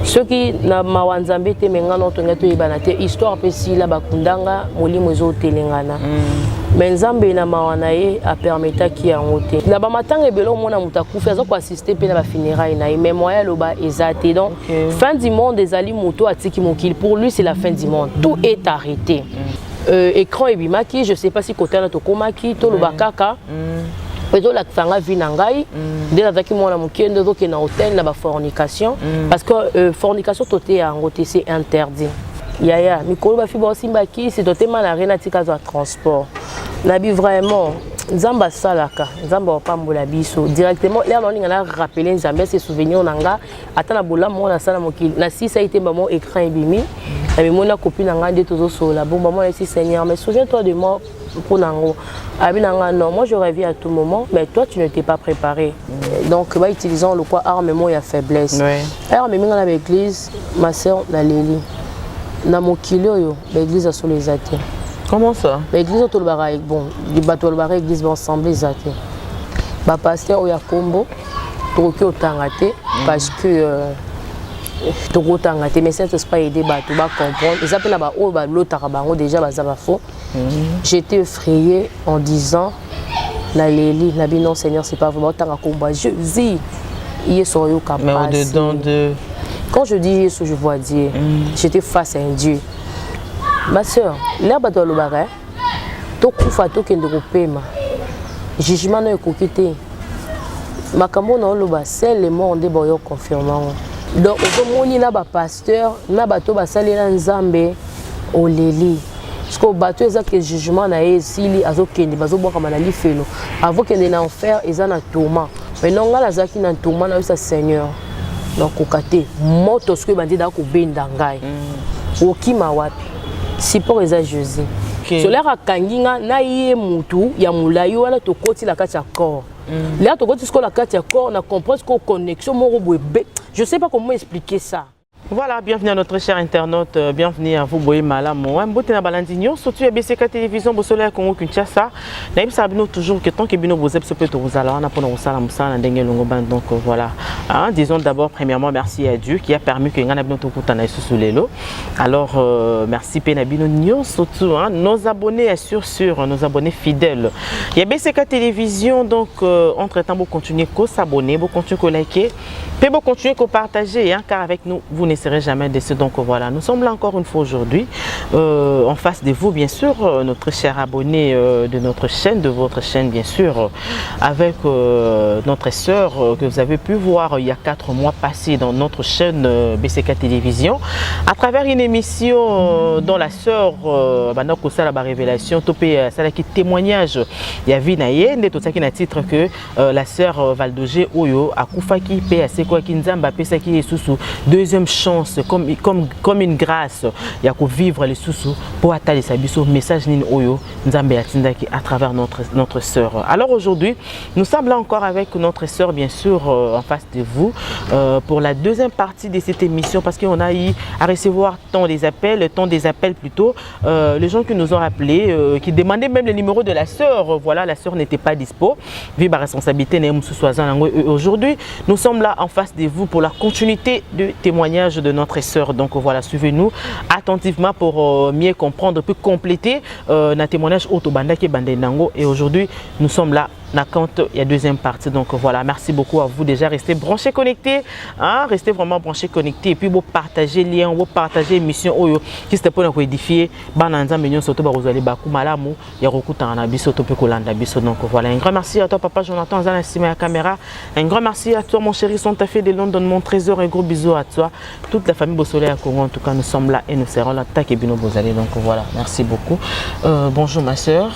ceux qui na mawanzambe te menga no tonga to ibanate histoire pe si la bakundanga molimo zo telengana mais nzambe na mawana ye a permettre ki ya ngote na ba matanga ebelo mona mutakufa zo ko assister pe na ba funérailles na mais moya loba ezate donc fin du monde des ali moto atiki mokili pour lui c'est la fin du monde tout est arrêté écran ebimaki je sais pas si côté na to komaki to loba kaka peut-être la fanga vinangai dès la qui moi la mukende donc na hôtel na ba fornication parce que fornication toté en côté c'est interdit yaya mikolo ba fiba simba ki c'est toté mal arena tika za transport nabi vraiment nzamba salaka nzamba pambola biso directement là on a rappelé nzamba ses souvenirs nanga atana bola mo na sala mokili na si ça a été maman écran ebimi mais mon copine nanga de tozo sola bon maman ici Seigneur mais souviens-toi de moi pour nango abinanga non moi j'aurais vu à tout moment mais toi tu ne t'es pas préparé donc va utilisant le quoi armement il y a faiblesse alors même dans l'église ma sœur la Lélie na mokili yo l'église a sur les athées. Comment ça? L'église au Tolbarak, bon, du bateau Tolbarak, l'église va ensemble les athées. Bah pasteur Oya Kombo, Tokyo au Tangate, parce que Tokyo au Tangate, mais ça c'est pas aider bateau, bah comprendre. Ils appellent là-bas oh bah l'autre Tarabango déjà bah ça va faux. J'étais effrayée en disant la Lélie, la non Seigneur c'est pas vraiment Tarakomba. Je dis, il est sur yo capable. Mais au-dedans de. Quand je dis Jésus, je vois Dieu. J'étais face à un Dieu. Ma soeur, l'herbe de l'obara, tout kufa tout kende kopema. Jugement no ekokite. Makambo na loba, c'est le monde de boyo confirmant. Donc au moni na ba pasteur, na bato ba salela nzambe oleli. Parce que bato ezak que jugement na esili azokende bazoboka manali felo. Avant kende na enfer ezana tourment. Mais non ngala zaki na tourment na sa Seigneur. Donc kokate moto ce que bandi da ko benda ngai. Okima wapi? Si pour les Jésus. Cela a kanginga na yé mutu ya mulayi wala to koti la kati ya corps. Là to koti ce la kati ya corps na comprendre ko connexion moro boebe. Je sais pas comment expliquer ça. Voilà, bienvenue à notre cher internaute, bienvenue à vous, Boye Malamo. Mbote na balandinyo, surtout à BCK Télévision, Bosola Congo Kinshasa. Naïm Sabino toujours que tant que Bino Bozep se peut vous aller, on a pour nous salam ça, donc voilà. Hein, disons d'abord, premièrement, merci à Dieu qui a permis que Ngana Bino Tokutana sous les lots. Alors, merci Penabino Nyon, surtout hein, nos abonnés, sûr, nos abonnés fidèles. Il y a BCK Télévision, donc entre temps, vous continuez à s'abonner, vous continuez à liker, puis vous continuez à partager, hein, car avec nous, vous ne serez jamais déçus. Donc voilà, nous sommes là encore une fois aujourd'hui, en face de vous, bien sûr, notre cher abonné de notre chaîne, de votre chaîne, bien sûr, avec notre sœur que vous avez pu voir il y a 4 mois passés dans notre chaîne BCK Télévision, à travers une émission dont la sœur Banoko Sala Révélation, topé Sala qui témoignage, il y a Vinaye, tout ça qui n'a titre que la sœur Valdogé Oyo, à Koufaki, PAC, quoi qui Nzamba, Pesaki et Soussou, deuxième chance, comme une grâce, il y a qu'à vivre les sous pour atteindre ce message Nin Oyo, Nzambe Atindaki à travers notre sœur. Alors aujourd'hui, nous sommes là encore avec notre sœur, bien sûr, en face de vous, pour la deuxième partie de cette émission, parce qu'on a eu à recevoir tant des appels plutôt, les gens qui nous ont appelés, qui demandaient même le numéro de la sœur. Voilà, la sœur n'était pas dispo, vu ma responsabilité. Aujourd'hui, nous sommes là en face de vous pour la continuité du témoignage de notre sœur. Donc voilà, suivez-nous attentivement pour mieux comprendre, puis compléter notre témoignage Otobanda qui Bandenango. Et aujourd'hui, nous sommes là. Quand il y a deuxième partie, donc voilà, merci beaucoup à vous déjà, restez branchés, connectés, hein, restez vraiment branchés, connectés, et puis vous partagez lien, vous partagez émission, qui c'était pour nous édifier, bananza mignon surtout vous allez bakou malamu, yaroku tana biso tope kolanda biso. Donc voilà, un grand merci à toi papa Jonathan Zana Sima caméra, un grand merci à toi mon chéri Santa Fe de London, mon trésor, un gros bisou à toi, toute la famille Bossolé à Congo. En tout cas, nous sommes là et nous serons là, tac et bino bozali. Donc voilà, merci beaucoup. Bonjour ma soeur.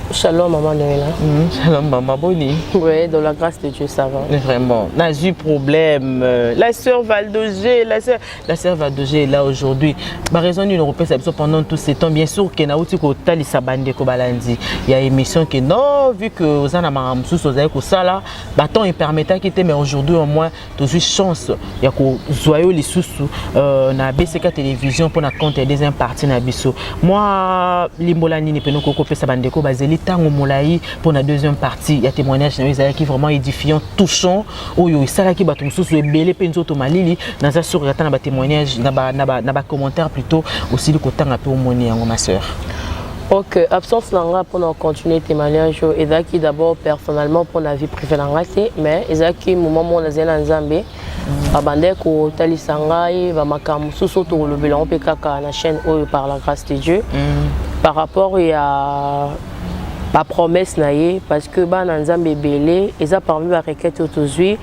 Shalom maman Noëlla. Shalom maman Boni. Oui, dans la grâce de Dieu ça va. Vraiment, n'a eu problème. La sœur Valdogé, la sœur Valdogé est là aujourd'hui. Ma raison d'une européenne c'est pendant tout ce temps, bien sûr que na uti ko tali sabande ko balandi. Il y a émission que non, vu que vous en avez mamsous vous avez ko sala, baton il permettait quitter mais aujourd'hui au moins tu as eu chance. Il y a ko zoyo les sous na BCK Télévision pour na compte deuxième partie na biso. Moi limbola nini peno ko kopesa bande ko bazeli belé tango molai pour la deuxième partie. Il y a témoignage qui vraiment édifiant, touchant. Oh yo, ça là qui batum sous le belé penzo to malili. Dans ça sur attend na témoignage, na commentaire plutôt aussi le côté un peu au moni ma sœur. Ok, absence langa pour nous continuer témoignage et qui d'abord personnellement pour la vie privée langate, mais qui moment mon azena nzambe abandé ko talisangai va makam suso to le bilan pekaka na chaîne oyo par la grâce de Dieu par rapport à la promesse naie parce que ba nzambe belé eza parmi ba requête autozui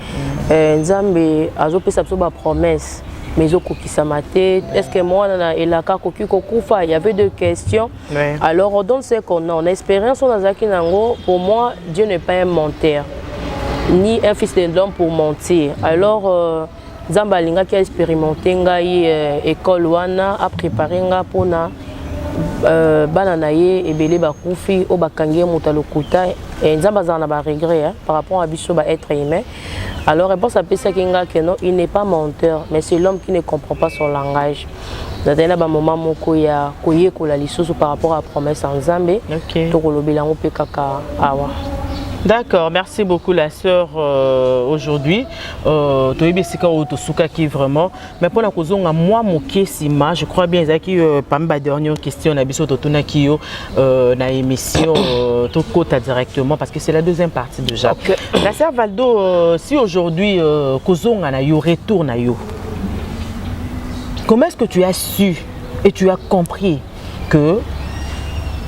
nzambe azopesa biso ba promesse mais est-ce que moi il y avait deux questions. Ouais. Alors on donne ce qu'on a en expérience pour moi Dieu n'est pas un menteur ni un fils de l'homme pour mentir. Alors Zambalinga qui a expérimenté école wana a préparé pour na bananaye et belé bakufi au bakangi mutalokuta et nzambazana ba regret par rapport à biso ba être humain. Alors réponse à Pesa Kinga que non, il n'est pas menteur, mais c'est l'homme qui ne comprend pas son langage. Dans un moment moko ya koye ko la lisusu par rapport à promesse en Zambé. OK. To kolobela ngo pekaka awa. D'accord, merci beaucoup la sœur aujourd'hui. Toyebesika otosuka qui vraiment. Mais pour la kozonga moi moké sima, je crois bien zaki parmi ma dernière question na biso totuna kiyo na émission to kota directement parce que c'est la deuxième partie déjà. Okay. La sœur Valdo si aujourd'hui kozonga na yo retourne na yo. Comment est-ce que tu as su et tu as compris que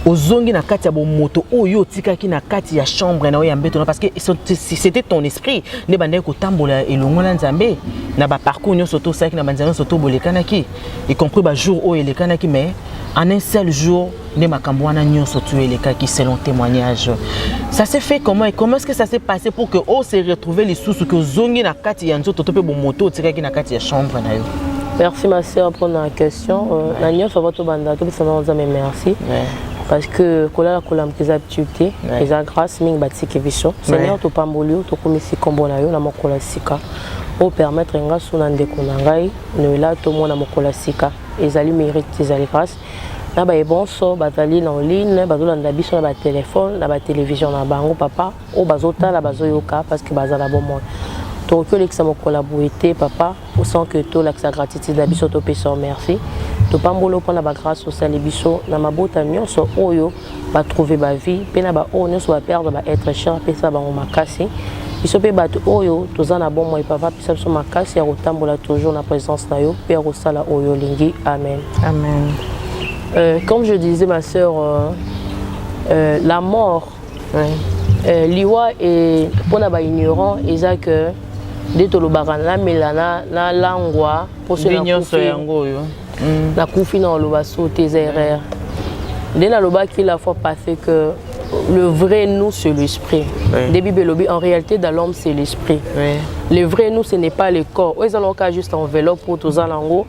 ozongi na kati ya moto oyo tikaki na kati ya chambre na oya mbeto parce que c'était ton esprit ne bande ko tambola elongo na nzambe na ba parcours nyo soto saki na banzana soto bolekanaki y compris ba jour o elekanaki mais en un seul jour ne makambo wana nyo soto elekaki selon témoignage. Ça s'est fait comment et comment est-ce que ça s'est passé pour que o se retrouver les sous que ozongi na kati ya nzoto to pe moto tikaki na kati ya chambre na yo? Merci ma sœur pour la question. Na nyo so votre banda to sana nzambe merci. Parce que kola kolam des habitudes les grâce ming batiki biso Seigneur to pambolio to komisi kombo na yo na mokola sika o permettre nga suna ndeko na ngai ne la to mona mokola sika ezali mérite ezali grâce na ba ebonso batali na ligne bazolanda biso na ba téléphone na ba télévision na bango papa o bazota la bazoyoka parce que bazala bon monde to que l'exa mokola boité papa au sens que to l'axa gratitude na biso to peso merci to pambolo pour la grâce au salibiso na mabota nyonso oyo ba trouver ba vie pena ba o nyonso ba perdre ba être cher pesa ba makasi biso pe bato oyo tozana bon moi papa pesa biso makasi ya kotambola toujours na présence na yo pe ya kosala oyo lingi amen amen. Comme je disais ma sœur la mort liwa et pour na ba ignorant eza que de tolobaka na melana na langwa pour se la confiance dans le basso tes erreurs. Dès la loba qui la fois passé que le vrai nous c'est l'esprit. Début belobi en réalité dans l'homme c'est l'esprit. Le vrai nous ce n'est pas le corps. Ils allons cas juste enveloppe pour tous alango.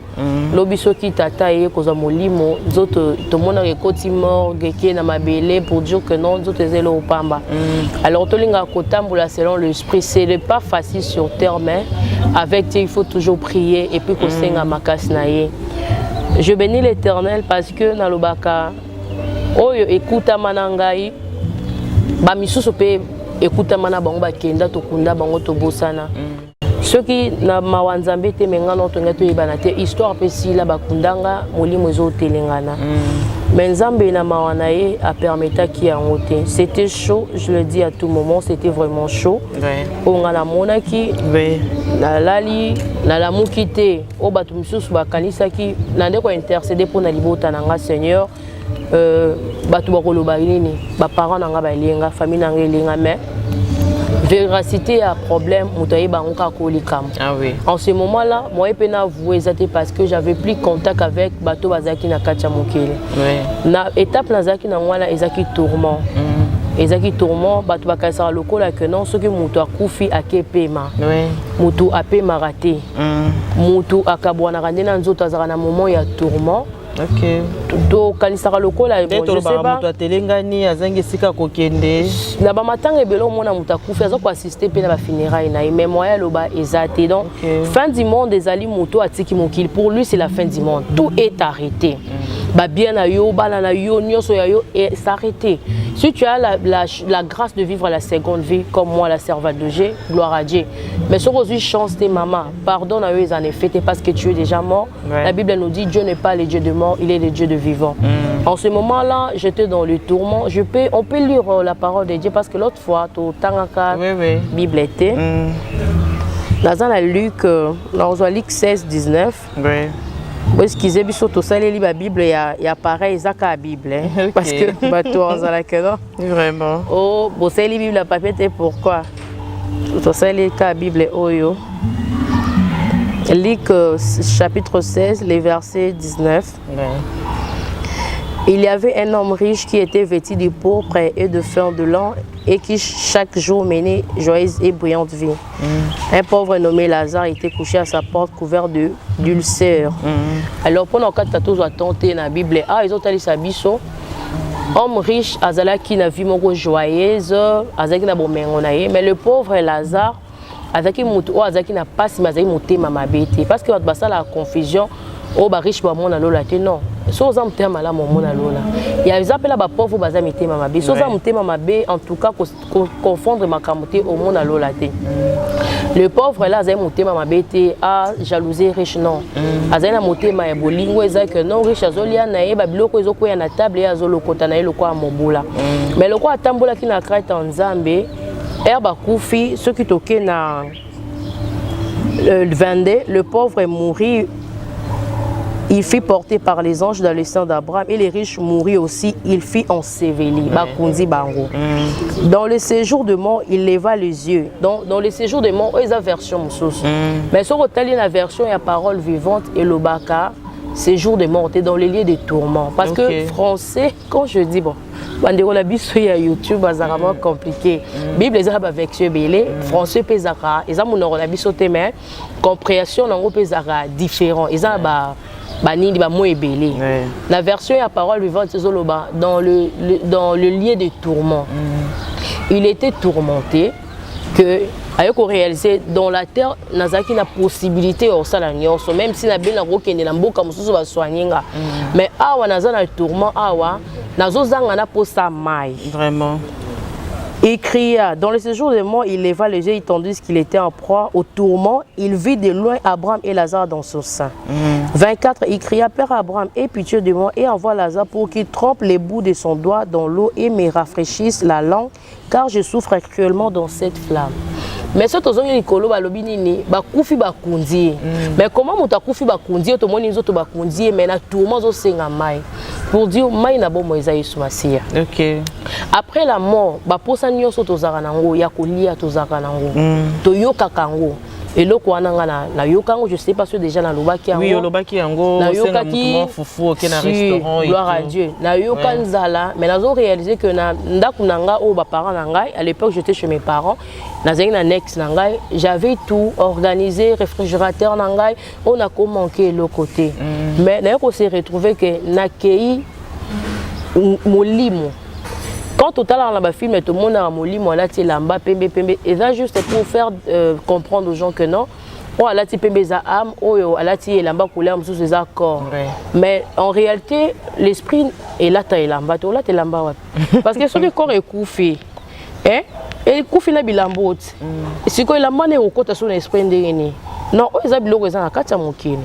Lobiso qui tataye koza molimo zoto to mona rekoti mort geke na mabele pour dire que non zoto zelo opamba. Alors to linga kotambola selon l'esprit c'est pas facile sur terre mais avec Dieu il faut toujours prier et puis ko senga makasi na ye. Je bénis l'Éternel parce que na lobaka oyo écoute manangai ba misusu pe écoute mana bango ba kenda to kunda bango to bosana ceux qui na mawanzambe te mengano to ngato ibana te histoire pe si la bakundanga molimo zo telengana mais nzambe na mawanaye a permettre qui a ngote c'était chaud je le dis à tout moment c'était vraiment chaud on a la monaki na lali na la mukite o batu misusu bakanisa ki na ndeko intercéder pour na libota nanga Seigneur batu bakoloba nini ba parents nanga ba elenga famille nanga elenga mais véracité a problème mutaye bangoka kolikam. Ah oui. En ce moment là moi je peux avouer ça parce que j'avais plus contact avec bato bazaki na katia mokele. Oui. Na étape nazaki na ngwana ezaki tourment. Ezaki tourment bato bakasa lokola que non ce que mutu akufi akepema. Oui. Mutu apema raté. Mutu akabwana kandena nzoto azaka na moment ya tourment. OK. To kanisaka lokola bon je sais pas. Mutu telengani azangi sika kokende. Na ba matanga ebelo mona mutu akufi azo ko assister pe na ba funérailles na mais moya loba ezate donc fin du monde des ali mutu atiki mokili pour lui c'est la fin du monde. Tout est arrêté. Ba bien na yo bana na yo nyoso ya yo et s'arrêter. Si tu as la grâce de vivre la seconde vie, comme moi, la servante de Dieu, gloire à Dieu. Mais si aujourd'hui chance tes mamans, pardonne à eux, ils en effet, parce que tu es déjà mort. La Bible nous dit, Dieu n'est pas le Dieu de mort, il est le Dieu de vivant. En ce moment-là, j'étais dans le tourment. On peut lire la parole de Dieu parce que l'autre fois, tu as Bible était. Dans Luc, Luc 16, 19. Excusez moi surtout ça les la Bible il y a pareil ça la Bible hein? Parce que bateau en la que non vraiment oh bon c'est les Bible la papier c'est pourquoi tout ça les la Bible oyo Luc chapitre 16 les versets 19. Il y avait un homme riche qui était vêtu de pourpre et de fin de lin et qui chaque jour menait joyeuse et brillante vie. Un pauvre nommé Lazare était couché à sa porte couvert d'ulcères. Alors pendant que tu as toujours tenté dans la Bible, ils ont allé sa biso. Homme riche, azala qui n'a vu mon joyeuse, azaki na bomengonaye, mais le pauvre Lazare, azaki mutu o azaki na passe mais azaki muté mama bete parce que va ça la confusion. Oh ba riche ba mona lola te non so za mtema la mona lola ya zapela ba pauvre ba za mitema mabe so za mtema mabe en tout cas confondre makamote au mona lola te le pauvre là za mtema mabe te a jalousie riche non azana motema ya bolingo eza que non riche azolia na ye ba biloko ezoko ya na table ya zolokota na ye lokwa mobula mais lokwa atambola ki na krata nzambe herba kufi ceux qui toquent na le 22 le pauvre est mouru. Il fut porté par les anges dans le sein d'Abraham et les riches moururent aussi. Il fut enseveli. Dans le séjour de mort, il leva les yeux. Dans le séjour de mort, il y a version moussous. Mais sur la version, il y a parole vivante et le baka, séjour de mort, et dans les lieux de tourment. Parce que français, quand je dis bon, la Bible sur YouTube, c'est vraiment compliqué. Bible, c'est avec ce belé, français, pesara, ils ont mon Bible mais compréhension, on différent. Ils ont la version à parole vivante dans le lieu de tourment. Il était tourmenté que avec réalisé dans la terre nazaki na possibilité au salanios même si na bien rokende na mboka mususu ba soigner mais awa nazana tourment awa nazozanga na posa mai vraiment. Il cria. Dans le séjour de mort, il leva les yeux, tandis qu'il était en proie au tourment. Il vit de loin Abraham et Lazare dans son sein. 24, il cria, Père Abraham, aie pitié de moi et envoie Lazare pour qu'il trempe les bouts de son doigt dans l'eau et me rafraîchisse la langue, car je souffre actuellement dans cette flamme. Mais ce que Nicolo balobini bakufi bakundi. Mais comment mutakufi bakundi to moni nzoto bakundi mais na tourment zo senga mai. Pour dire mai na bo Moïse Yesu Masia. OK. Après la mort, ba posa nyoso to zaka nango ya kolia to zaka nango. To yoka kango. Et là quoi na yokango je sais pas si déjà na lobaki yango. Oui, lobaki yango na yokaki fufu OK na restaurant et gloire à Dieu. Na yokan zala mais nazo réaliser que na ndaku nanga o ba parents nangai à l'époque j'étais chez mes parents. J'avais tout organisé, réfrigérateur nangai, on a manqué le côté. Mais on s'est retrouvé que nakei molimo. Quand tout à l'heure on a filmé tout le monde a molimo là ti lamba pembe et ça juste pour faire comprendre aux gens que non. Oh là ti pembe za âme, oh là ti lamba couleur sous ses accords. Mais en réalité l'esprit est là ta lamba, to là ti lamba parce que son corps est couffé. Hein? Et kufina bilambo si ko la mane okota son esprit ndengeni non oza biloko eza na kati ya mokili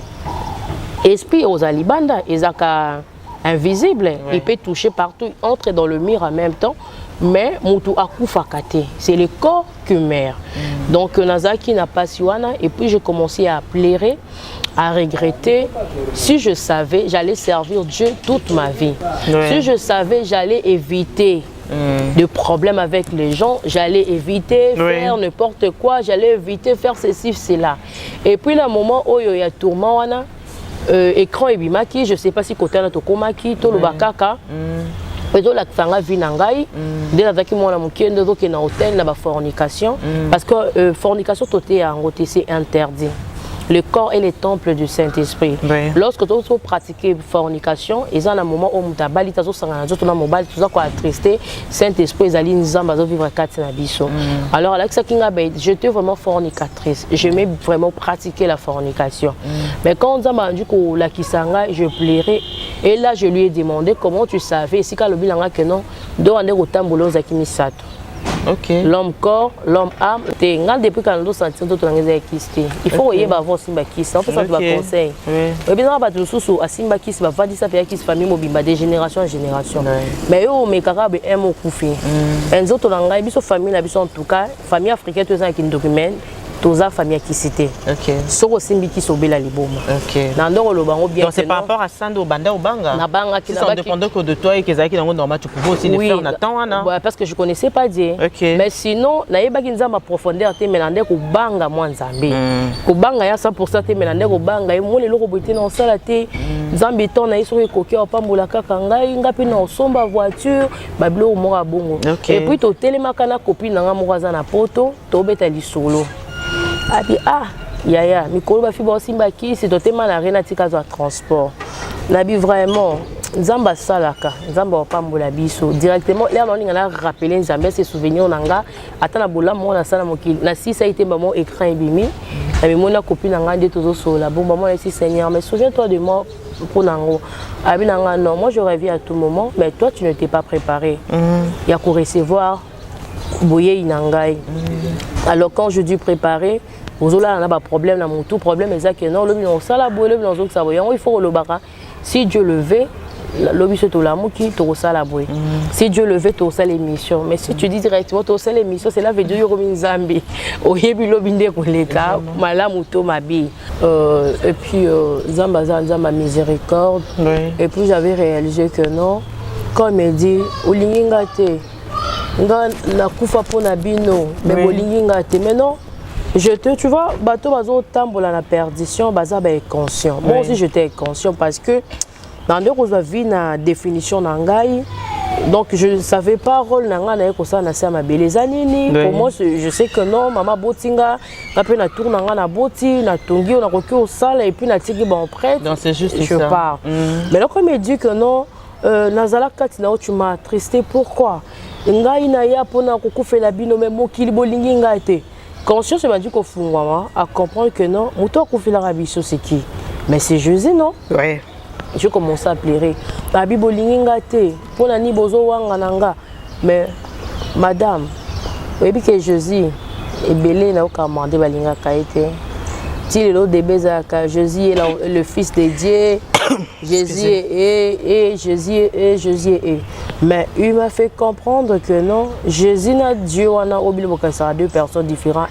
esprit aux alibanda ezaka invisible il peut toucher partout entre dans le mur en même temps mais mutu akufa kate c'est le corps qui meurt donc nazaki na pasiwana et puis j'ai commencé à pleurer à regretter si je savais j'allais servir Dieu toute ma vie si je savais j'allais éviter de problèmes avec les gens, j'allais éviter faire n'importe quoi, j'allais éviter faire ceci, cela. Et puis le moment où il y a tourment, écran et bimaki, je ne sais pas si côté to komaki, to lobakaka, et donc la fanga vinangai, dès la qui moi qui est na hôtel na ba fornication, parce que fornication toté en côté c'est interdit. Le corps est le temple du Saint-Esprit. Lorsque tu as pratiqué fornication, il y a un moment où tu as bali, tu as attristé, Saint-Esprit, ils allaient vivre 4 nabiso. Alors, là, j'étais vraiment fornicatrice. J'aimais vraiment pratiquer la fornication. Mais quand on m'a dit que je pleurais, et là, je lui ai demandé comment tu savais, si que non, donc ande kotambola ozaki misato. OK. L'homme corps, l'homme âme. T'es grand depuis quand on sentir tout dans les kisté. Il faut y avoir simba kiss. On fait ça tu vas conseil. Oui. Bien ba tout sous à simba kiss va va dire ça fait kiss famille mobimba de génération en génération. Mais yo me karabe un mot koufi. Un autre langue biso famille la biso en tout cas famille africaine tous en qui document toza famille qui cité. OK. Soko simbi ki sobela liboma. OK. Na ndoko lo bango bien. Donc c'est par rapport à Sando Banda ou Banga. Na Banga qui ça dépendait que de toi et que Zaki dans normal tu pouvais aussi le faire en attendant. Ouais, parce que je connaissais pas Dieu. OK. Mais sinon na yeba ki nzamba profondeur te melande ko Banga moi nzambe. Ko Banga ya 100% te melande ko Banga mo le loko boté na sala te. Nzambe ton na iso ko kokia pambola kaka ngai ngapi na osomba voiture bablo mo ka bongo. Et puis to telemaka na copine nga mo za na poto to beta lisolo. Abi yaya mikolo ba fi ba simba kisi to tema na rena tika za transport nabi vraiment nzamba salaka nzamba pambola biso directement là on a rappelé nzamba ses souvenirs nanga atana bola mo na sala mokili na si ça été maman écran ebimi na mi mona copine nanga de tozo sola bon maman ici Seigneur mais souviens-toi de moi pour nango abi nanga non moi j'aurais vu à tout moment mais toi tu ne t'es pas préparé il y a qu'on recevoir boyer inangai alors quand je dis préparer Ozola n'a pas problème dans mon tout problème est que non le ça la boule dans autres ça il faut le baka si Dieu le veut le se to la muki to ça la boue si Dieu le veut to ça l'émission mais si tu dis directement to ça l'émission c'est la vidéo yo comme Nzambe oyebi lobinde ko leka malamu to mabi et puis Nzamba Nzamba miséricorde et puis j'avais réalisé que non quand il me dit olinga te nga na kufa pona bino mais bolinga te mais non tu vois, bateau bazo tambola la perdition, baza ba conscient. Moi aussi j'étais conscient parce que dans deux causes vie na définition nangai. Donc je ne savais pas rôle nanga na ko ça na sa ma beleza nini. Pour moi je sais que non maman botinga, après na tourne nanga na boti, na tongi on a recouru au salle et puis na tiki bon prêtre. Donc c'est juste je ça. Pars. Mais là quand il me dit que non nazala katina tu m'as attristé pourquoi? Ngai na ya pona ko kufela bino mais mokili bolingi ngate. Conscience m'a dit qu'on fout à comprendre que non, mouton qu'on fait la rabisso c'est qui? Mais c'est Jésus non? Ouais. Je commence à pleurer. La Bible lingate pour la ni bozo wangananga. Mais madame, vous voyez que Jésus est belé n'a aucun mandé balinga kaite. Si le de Bézaka, Jésus est le fils de Dieu. Jésus est, Jésus est. Mais il m'a fait comprendre que non, Jésus n'a Dieu on a oublié que ça deux personnes différentes.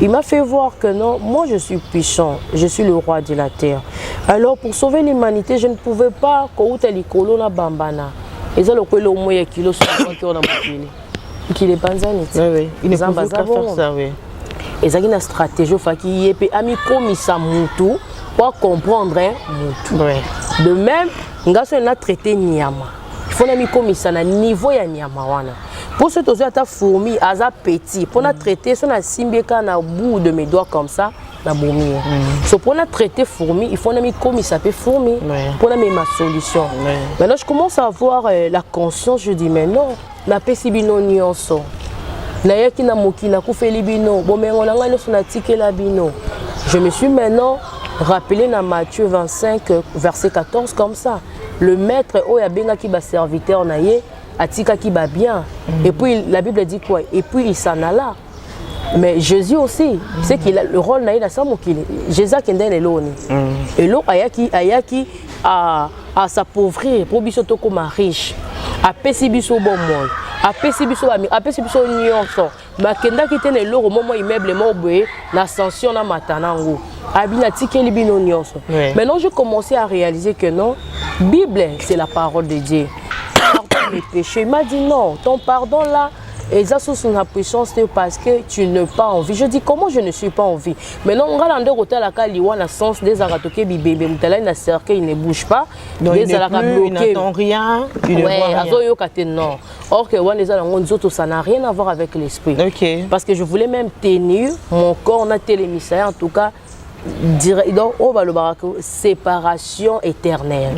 Il m'a fait voir que non, moi je suis puissant, je suis le roi de la terre. Alors pour sauver l'humanité, je ne pouvais pas na bambana. Et ça le kolo moya kilo sur le qu'il est banzani. Oui, il ne peut pas faire ça, oui. Et ça une stratégie qui est ami comme ça mutu pour comprendre mutu. Oui. De même, ngaso na traité nyama. Il faut na comme ça na niveau ya nyama wana. Pour ce tozo ata fourmi aza petit, pour na traiter son na simbeka na bout de mes doigts comme ça na bomi. So pour na traiter fourmi, il faut na comme ça peut fourmi pour na ma solution. Maintenant je commence à avoir la conscience, je dis mais non, na pesibino nyonso. Je me suis maintenant rappelé dans Matthieu 25, verset 14 comme ça. Le maître Oyabenga qui va serviteur naye, atika qui va bien. Et puis la Bible dit quoi? Et puis il s'en alla. Mais Jésus aussi, c'est qu'il a le rôle naye dans sa mokili. Jésus qui est l'oni. Et l'eau ayaki à s'appauvrir pour bisoto comme riche. A pesibiso bon monde. Apesi biso nyonso bakenda kitene loro momo immeuble moboé l'ascension na matanango abina tikeli bino nyonso. Maintenant je commençais à réaliser que non, Bible c'est la parole de Dieu. Pardon mes péchés. Il m'a dit non, ton pardon là et ça sous la puissance c'est parce que tu n'as pas envie. Je dis comment je ne suis pas en vie. Maintenant on regarde de côté la kaliwa na sens des aratoke bibé mutala na cercle il ne bouge pas. Des alaka bloqué. Il n'entend rien. Il ne voit rien. Azoyo kate non. Or que les autres ça n'a rien à voir avec l'esprit. Parce que je voulais même tenir mon corps on a télémissé en tout cas. Donc, on va le barako séparation éternelle.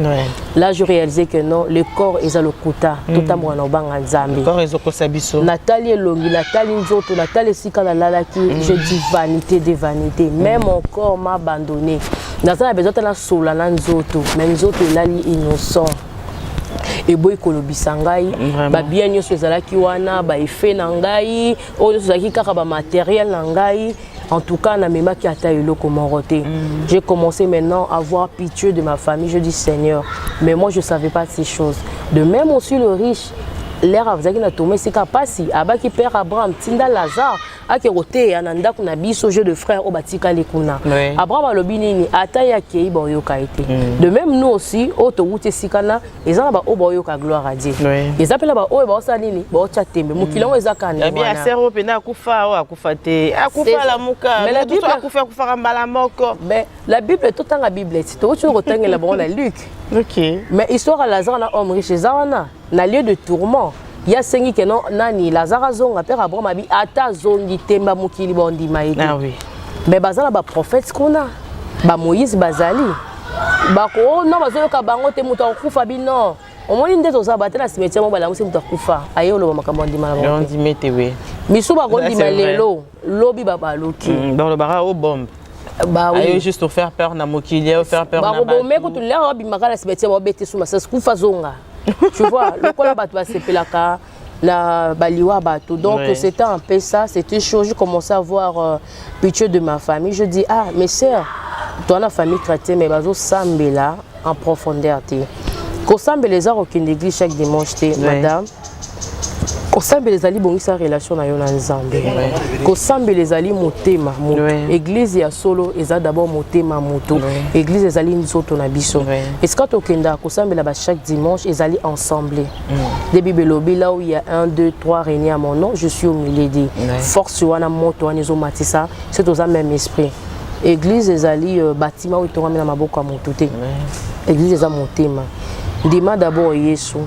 Là, je réalisais que non, le corps est à l'okuta. Tout à moi, le corps est au kosabiso. Nathalie Longi, Nathalie Nzoto, Nathalie Sika Lalaki, je dis vanité des vanités. Même mon corps m'a abandonné. Nathalie a besoin de la sola, Nzoto, mais Nzoto est là innocent. et boy kolobisa ngai ba bien nyonso ezalaki wana ba effet na ngai oyo ezalaki kaka ba matériel na ngai. En tout cas, j'ai commencé maintenant à avoir pitié de ma famille. Je dis Seigneur, mais moi je ne savais pas ces choses. De même aussi le riche, l'air a tombé, c'est capacité. Abaki père Abraham, Tinda Lazare, Akerote, Ananda Kunabi, au jeu de frères, au Batika Lekuna. Abraham a l'obinini, Ataya Kei Boyoka été. De même nous aussi, Autoroute Sikana, ils ont au Boyoka gloire à Dieu. Ils appellent là-bas, oh, Salini, Bochatembe, Moukilon et Zakane. Eh bien, Servo Pena Koufa, Akoufate, Akoufa la Mouka, mais la Bible, mais la Bible est tout le temps la Bible. C'est tout le temps la bonne Luc. Ok. Mais histoire à Lazare, on a homme riche, Zawana, na lieu de tourment. Il y a cinq qui non nani Lazare zonga père Abraham abi ata zongi temba mukili bondi maïdi. Ah oui. Mais bazala ba prophète qu'on a, ba Moïse bazali, ba ko non bazoyo ka bango te muta kufa bi non. Au moins une des autres abattre la cimetière mo bala musi muta kufa. Ayo lo makambo ndi mala. On dit mettez. Misu ba gondi malelo, lobi ba loki. Dans le bara au bombe. Bah oui. Juste pour faire peur na mokili, faire peur na. Bah mais quand tu l'as bi makala cimetière mo bete sous ma ça kufa zonga. Tu vois, le col bateau va s'épelaka, la baliwa bateau. Donc c'était un peu ça, c'était chaud. J'ai commencé à voir pitié de ma famille. Je dis ah mes sœurs, toi la famille chrétienne mais bazo sambe là en profondeur. Qu'on sambe les arts aucune église chaque dimanche madame. Qu'on sambe les ali bon sa relation na yo na Nzambe. Qu'on sambe les ali motema, église ya solo eza d'abord motema moto. Église les ali nzoto na biso. Est-ce que tokenda qu'on sambe là chaque dimanche les ali ensemble. Depuis belobi là où il y a 1 2 3 réunis à mon nom, je suis au milieu des force wana moto wana zo matisa, c'est aux même esprit. Église les ali bâtiment où to ramena maboko ya moto te. Église eza motema. Ndima d'abord Yesu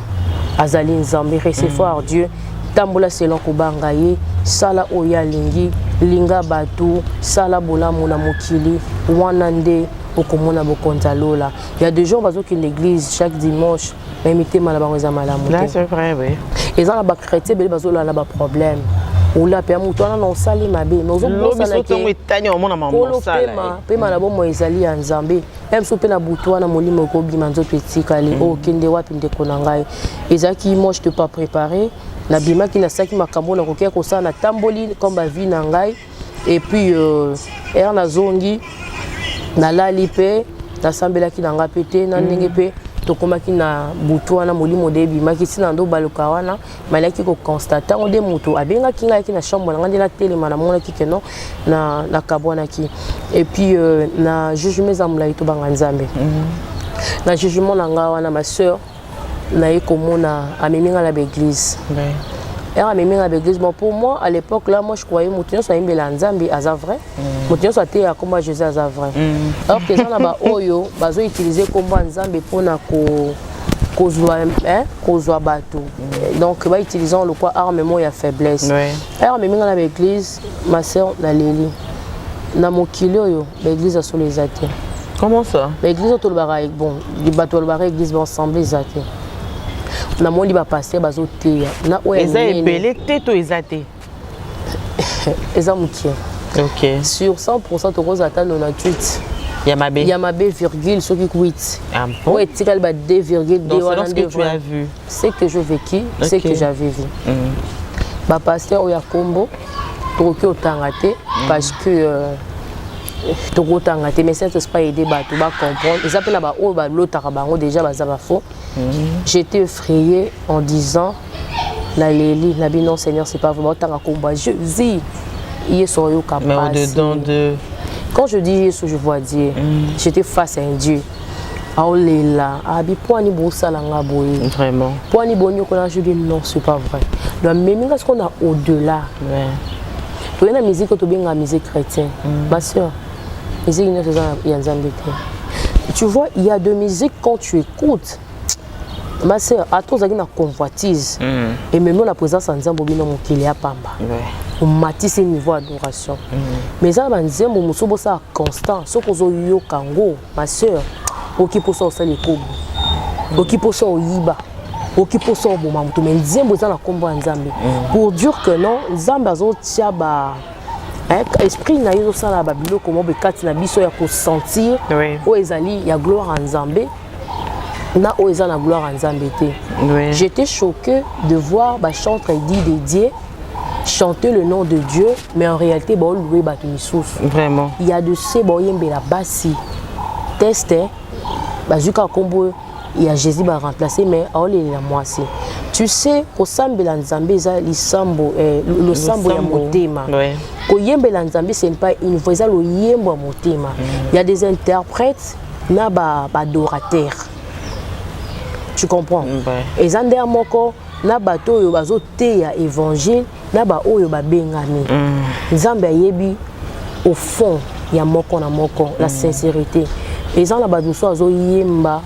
azali Nzambe recevoir Dieu. Tambola selon Kubangaye, Sala Oya Lingi, Linga Batu, Sala Bola Mona Mokili, Wanande, Okomona Bokontalola. Il y a des gens qui l'église chaque dimanche, même ils malabarosa malamu. Là c'est vrai, oui. Et ça, les chrétiens, ils ont des problèmes. Ou là, puis on a sali mabe, mais aux autres ça même si on a bouton na molimo ko bi manzo petit kali o kende wapi ndeko na ngai ezaki moi je te pas préparé na bima ki na saki makambo na kokia ko sa na tamboli comme ba vie na ngai et puis na zongi na lali pe na sambela ki na nga pété na ndenge pe tokomaki na butu wana molimo debi makisi na ndo baluka wana malaki ko constater on de moto abenga kinga ki na chambre na ngandela telema na mona ki non na kabwana ki et puis na jugement za mula ito banga Nzambe na jugement na nga wana ma sœur na ekomona ameminga la l'église elle ameminga la l'église bon pour moi à l'époque là moi je croyais moto so imbela Nzambe aza vrai moto so te ya comme Jésus aza vrai alors que ça na ba oyo bazo utiliser comme Nzambe pona kozwa bato donc ba utilisant le quoi armement ya faiblesse elle ameminga la l'église ma sœur na leli na mokili oyo l'église a sur les athées. Comment ça? L'église au Tolbara bon, du bateau Tolbara église va ensemble les athées. Na moni ba passer bazo te na oya eza epelé teto ezate. Eza mukie. OK. Sur 100% to rose ata 98. Yamabe virgule ce qui 8. Ah bon? Ouais, tikal ba 2,2 voilà ce que tu as vu. C'est que je vécu, c'est que j'avais vu. Ba pasteur oya kombo toki otangate parce que mais ça c'est pas aider ba to ba comprendre ils appellent ba o ba lotaka bango déjà baza ba faux. J'étais effrayée en disant la leli la non Seigneur c'est pas vraiment otanga combat Jésus il est sur yo capable. Mais au-dedans de quand je dis Jésus je vois Dieu. J'étais face à un Dieu. Aolela abi poani bosala nga boye vraiment poani bonyo ko na je dis non c'est pas vrai donc même parce qu'on a au-delà tu la musique que tu bien la musique chrétienne ma soeur musique tu vois il y a de musique quand tu écoutes ma soeur à tous na convoitise et même la présence en Nzambo bino mokili ya pamba on matisse niveau d'adoration mais ça ba Nzambo musubo ça constant ce ko zo yo kango ma soeur okipo so ça les kobo okipo so yiba okipo so bo mamuto mais Nzambo za na kombo Nzambe pour dire que non Nzambe azo tia ba esprit na yo ça la babilo comment be kati na biso ya ko sentir o ezali ya gloire en Nzambe na oza na gloire en Zambété. Oui. J'étais choquée de voir ba chantre dit dédié chanter le nom de Dieu, mais en réalité ba louer ba misous. Vraiment. Il y a de ces boyembe la bassi. Test ba juka kombo il y a Jésus va remplacer mais all est la moitié. Tu sais au sambela nzambe za lisambo le sambo ya motema. Oui. Ko yembela nzambe ce n'est pas une voix za lo yembo motema. Il y a des interprètes na ba adorateurs. Tu comprends? Et zande moko na bato yo bazo te ya évangile na ba oyo ba bengami. Nzambe yebi au fond ya moko na moko la sincérité. Et zan la ba duso azo yemba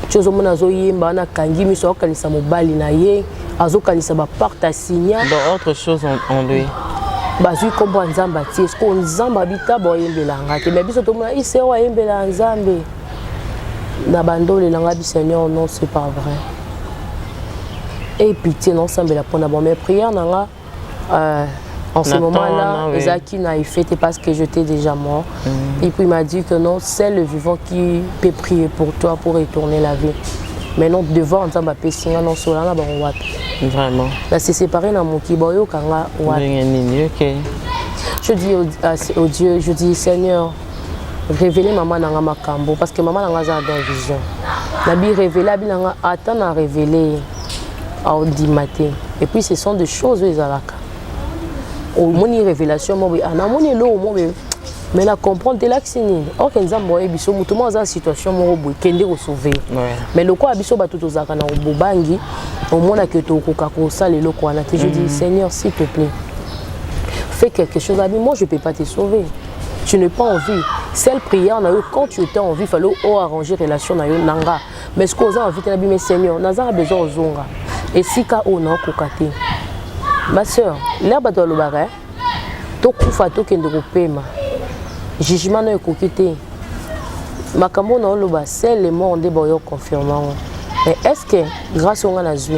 chozo mona azo yemba na kangi miso okalisa mobali na ye azo kalisa ba parta signa dans autre chose en lui. Bazui kombo nzamba ti est-ce que nzamba bita bo yembela ngate mais biso to mona ise wa yembela nzambe. Na bandole langa bi Seigneur non c'est pas vrai. Et pitié non semble la pour mes prières nanga en ce moment-là Isaac n'a fait parce que j'étais déjà mort. Et puis il m'a dit que non, c'est le vivant qui peut prier pour toi pour retourner la vie. Mais non devant nzamba pesinga non solana ba wapi. Vraiment. Là c'est séparé na mon kiboyo kanga wapi. Je dis au Dieu, je dis Seigneur révéler maman nanga makambo parce que maman nanga za dans vision. Nabi révéler bi nanga attend à révéler au di matin. Et puis ce sont des choses ezalaka. Au moni révélation mo ana moni lo mo mais la comprendre de l'axini. O kenzambo e biso mutu mo za situation mo bo kende ko sauver. Mais le quoi biso ba tout ozaka na obobangi au mona que to koka ko sala le ko na te je dis Seigneur s'il te plaît. Fais quelque chose à moi je peux pas te sauver. Tu n'es pas en vie. Celle prière, quand tu étais en vie, il fallait arranger relation nanga. Mais ce qu'on a envie de dire, Seigneur, nous avons besoin de zonga. Et si ka on a kokate. Ma soeur, l'herbe de l'obare, to kufa to kende kopema. Jugement na kokite. Makambo na loba, c'est le monde de boyo confirmant. Mais est-ce que grâce au ngana zui,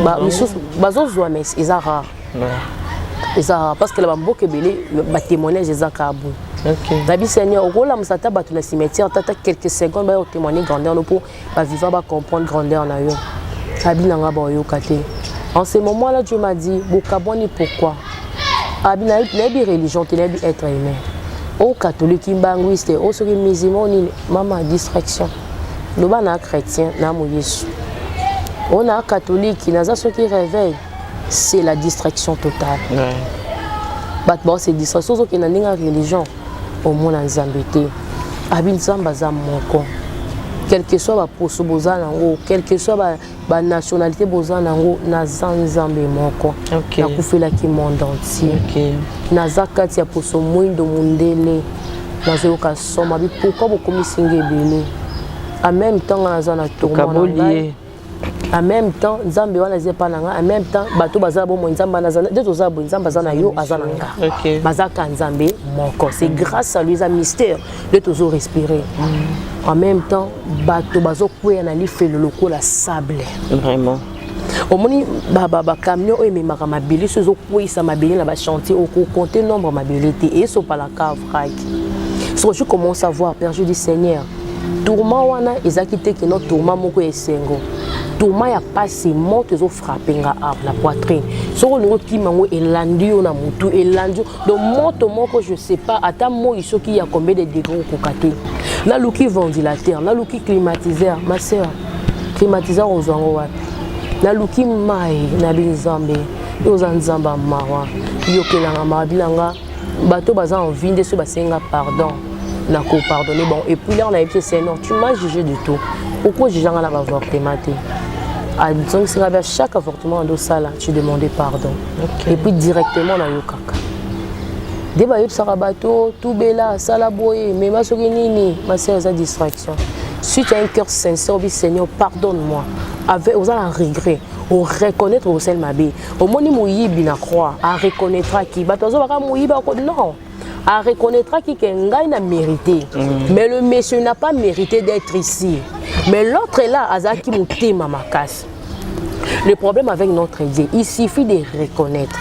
ba misus bazo zwa mais ezara. Parce que la bamboke belé ba témoignage ezaka abu. OK. Nabi Seigneur, okola musata batu na cimetière tata quelques secondes ba témoigner grandeur no pour ba vivant ba comprendre grandeur na yo. Abi nanga ba yo kate. En ce moment-là Dieu m'a dit bokaboni pourquoi? Abi na bi religion te na bi être humain. Au catholique mbangwiste, au soki musulman ni mama distraction. Loba na chrétien na mo Yesu. On a catholique naza soki réveille. C'est la distraction totale. Bon, c'est distraction qui n'a pas de religion au monde en Zambété. Abin Zamba Zamoko. Quel que soit la poste bozanango, quelle que soit la nationalité bozanango, na Zambé moko. Na kufela ki monde entier. Na zakati ya poso mwindo mundele. Na zeoka soma bi pourquoi beaucoup misinge belé. En même temps na zana tourment. En même temps, Nzambe wana zepa nanga, en même temps, bato baza bo Nzamba na zana, de toza bo Nzamba zana yo azananga. Bazaka Nzambe moko. C'est grâce à lui ça mystère de toujours respirer. En même temps, bato bazo kwe na li fait le loko la sable. Vraiment. Au moni ba camion o ememaka mabili sozo kwe sa mabili na ba chantier au compter nombre mabilité et so pas la cave rack. So je commence à voir Père je dis Seigneur, tourment wana ezakite que notre tourment moko esengo. Tourment ya passé monte zo frapper nga la poitrine. So nous qui mango elandi na mutu elandi donc monte moko je sais pas ata mo iso qui a combien de degrés au kokate. Na luki ventilateur, na luki climatiseur, ma sœur. Climatiseur aux zango wapi. Na luki mai na binzambe. Yo zanzamba mawa. Yo kelanga mabilanga bato baza en vie de ce basenga pardon. Na ko pardonner bon et puis là on a été Seigneur, tu m'as jugé de tout. Pourquoi j'ai jamais avortement? Donc c'est à chaque avortement en sala, tu demandais pardon. Et puis directement na yokaka. Débat yop sarabato, tout bela, salaboye, mais ma soginini, ma sœur a distraction. Si tu as un cœur sincère, dis Seigneur, pardonne-moi. Avec aux un regret, au reconnaître au sel ma bé. Au moni mouyibi na croix, à reconnaître qui batozo baka mouyiba non. À reconnaître qui kengai n'a mérité. Mais le monsieur n'a pas mérité d'être ici. Mais l'autre est là, Azaki Mouté Mamakas. Le problème avec notre Dieu, il suffit de reconnaître.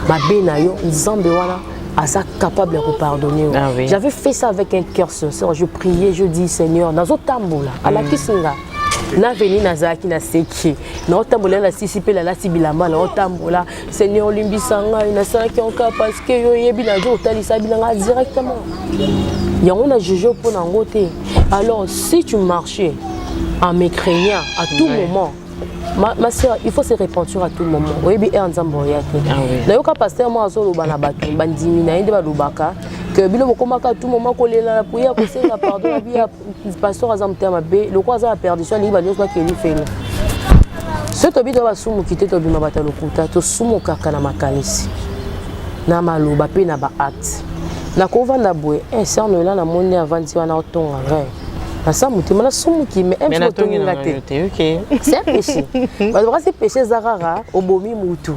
Ma bénayo, Zambéwana, Asa capable de vous pardonner. J'avais fait ça avec un cœur sincère. Je priais, je dis Seigneur, dans un tamboula, à la Kisinga. na veni nazaki na seki na otambola na sisi pe la sibilamba na otambola Seigneur limbisanga ina sanki encore parce que yo yebi na jo talisa bilanga directement yango na juge pour na ngote. Alors si tu marchais en me craignant à tout moment, ma soeur, il faut se repentir à tout moment. Oui, bien ensemble na yoka pasteur moi zo lobana bato bandimi na inde ba lobaka que bilo bokomaka tout moment ko lela la prière ko senga pardon bia pasteur azam tema be le quoi za perdition li ba nyosba ke li fele. Ce to bi to ba sumu kite to bi mabata lokuta to sumu kaka na makanisi. Na maloba pe na ba acte. Na ko vanda boye un cerno là na monde avant ti wana otonga vrai. Na ça mutima na sumu ki mais un peu tonga te. OK. C'est un péché. Parce que c'est péché zarara obomi mutu.